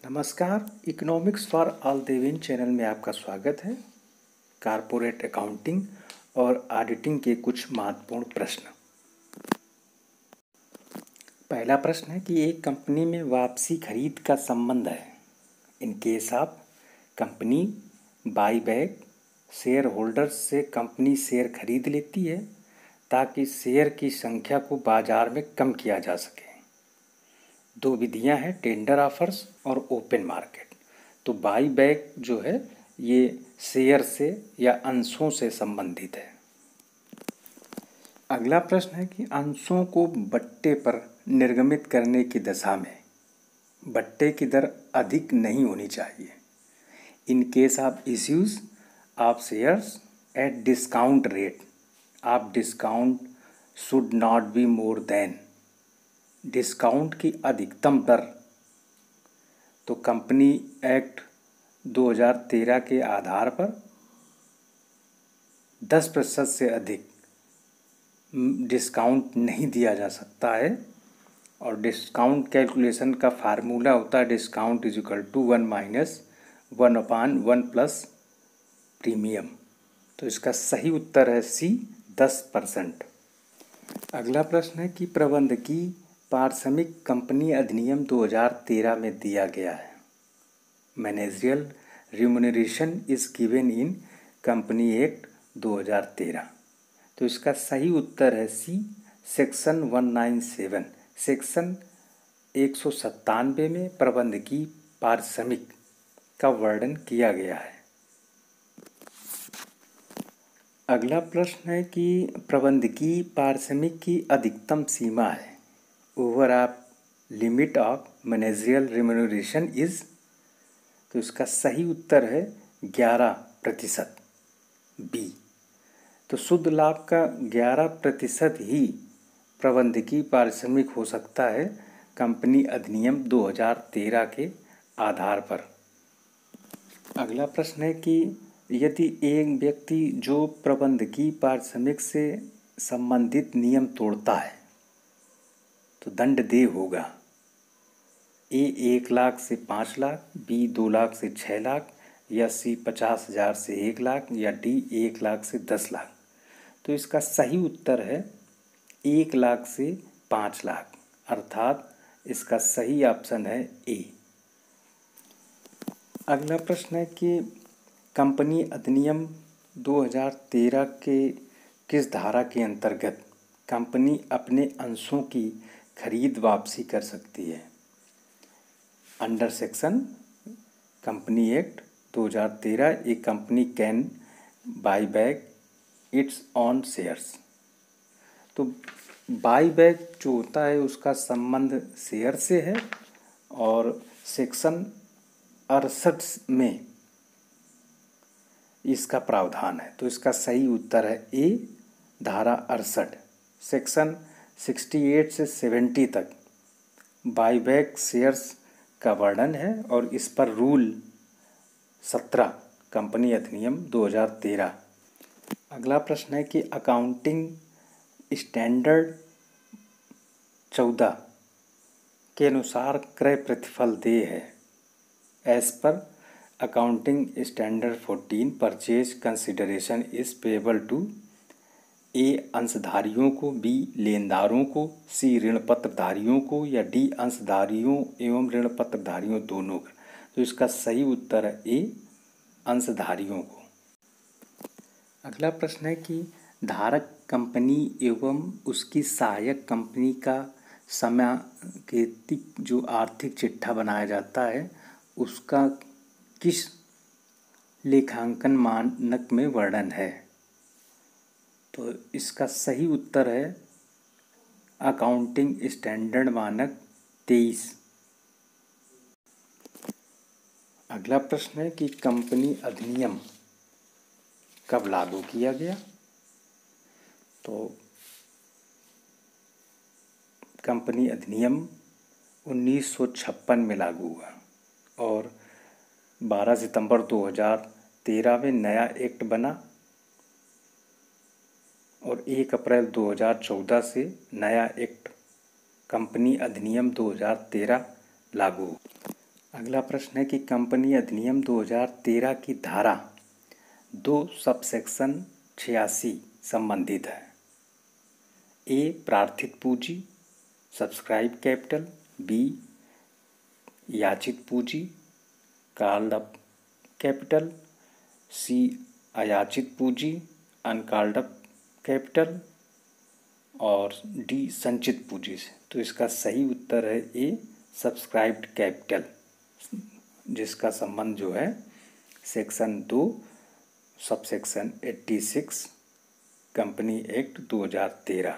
नमस्कार, economics for all Devin channel में आपका स्वागत है। कारपोरेट अकाउंटिंग और ऑडिटिंग के कुछ महत्वपूर्ण प्रश्न। पहला प्रश्न है कि एक कंपनी में वापसी खरीद का संबंध है। In case of accompany by back, share holders से कंपनी शेयर खरीद लेती है ताकि शेयर की संख्या को बाजार में कम किया जा सके। दो विधियां हैं, टेंडर ऑफर्स और ओपन मार्केट। तो बाई बैक जो है ये शेयर से या अंशों से संबंधित है। अगला प्रश्न है कि अंशों को बट्टे पर निर्गमित करने की दशा में बट्टे की दर अधिक नहीं होनी चाहिए। In case of issues of shares at discount rate of discount should not be more than. Discount की अधिकतम दर तो कंपनी एक्ट 2013 के आधार पर 10% से अधिक डिस्काउंट नहीं दिया जा सकता है। और डिस्काउंट कैलकुलेशन का फार्मूला होता है discount is equal to 1-1/1 plus premium. तो इसका सही उत्तर है सी, 10%। अगला प्रश्न है कि प्रबंधकीय पारिश्रमिक कंपनी अधिनियम 2013 में दिया गया है। Managerial remuneration is given in company act 2013। तो इसका सही उत्तर है सी, सेक्शन 197। सेक्शन 197 में प्रबंधकीय पारिश्रमिक का वर्णन किया गया है। अगला प्रश्न है कि प्रबंधकीय पारिश्रमिक की अधिकतम सीमा है। Over of limit of managerial remuneration is. तो इसका सही उत्तर है 11% बी। तो शुद्ध लाभ का 11% ही प्रबंधकीय पारिश्रमिक हो सकता है कंपनी अधिनियम 2013 के आधार पर। अगला प्रश्न है कि यदि एक व्यक्ति जो प्रबंधकीय पारिश्रमिक से संबंधित नियम तोड़ता है तो दंड देय होगा। ए 1 लाख से 5 लाख, बी 2 लाख से 6 लाख, या सी 50,000 से 1 लाख, या डी 1 लाख से 10 लाख। तो इसका सही उत्तर है 1 लाख से 5 लाख, अर्थात इसका सही ऑप्शन है ए। अगला प्रश्न है कि कंपनी अधिनियम 2013 के किस धारा के अंतर्गत कंपनी अपने अंशों की खरीद वापसी कर सकती है। Under section company act 2013 A company can buy back it's on shares. तो बाई बैक जो होता है उसका संबंध शेयर से है और सेक्शन 68 में इसका प्रावधान है। तो इसका सही उत्तर है ए, धारा 68। सेक्शन 68 से 70 तक बाईबैक शेयर्स का वर्णन है और इस पर रूल 17 कंपनी अधिनियम 2013। अगला प्रश्न है कि अकाउंटिंग स्टैंडर्ड 14 के अनुसार क्रय प्रतिफल देय है। As per accounting standard 14 purchase consideration is payable to A अंशधारियों को, बी लेनदारों को, सी ऋण पत्रधारियों को, या डी अंशधारियों एवं ऋण पत्रधारियों दोनों को। तो इसका सही उत्तर है ए, अंशधारियों को। अगला प्रश्न है कि धारक कंपनी एवं उसकी सहायक कंपनी का समयांकित जो आर्थिक चिट्ठा बनाया जाता है उसका किस लेखांकन मानक में वर्णन है। तो इसका सही उत्तर है अकाउंटिंग स्टैंडर्ड मानक 23। अगला प्रश्न है कि कंपनी अधिनियम कब लागू किया गया। तो कंपनी अधिनियम 1956 में लागू हुआ और 12 सितंबर 2013 में नया एक्ट बना और 1 अप्रैल 2014 से नया एक्ट कंपनी अधिनियम 2013 लागू। अगला प्रश्न है कि कंपनी अधिनियम 2013 की धारा 2 सबसेक्शन 86 संबंधित है। ए प्रार्थित पूंजी सब्सक्राइब कैपिटल, बी याचित पूंजी कॉल्ड अप कैपिटल, सी अयाचित पूंजी अनकॉल्ड अप कैपिटल और डी संचित पूंजी से। तो इसका सही उत्तर है ए सब्सक्राइब्ड कैपिटल, जिसका संबंध जो है सेक्शन 2 सबसेक्शन 86 कंपनी एक्ट 2013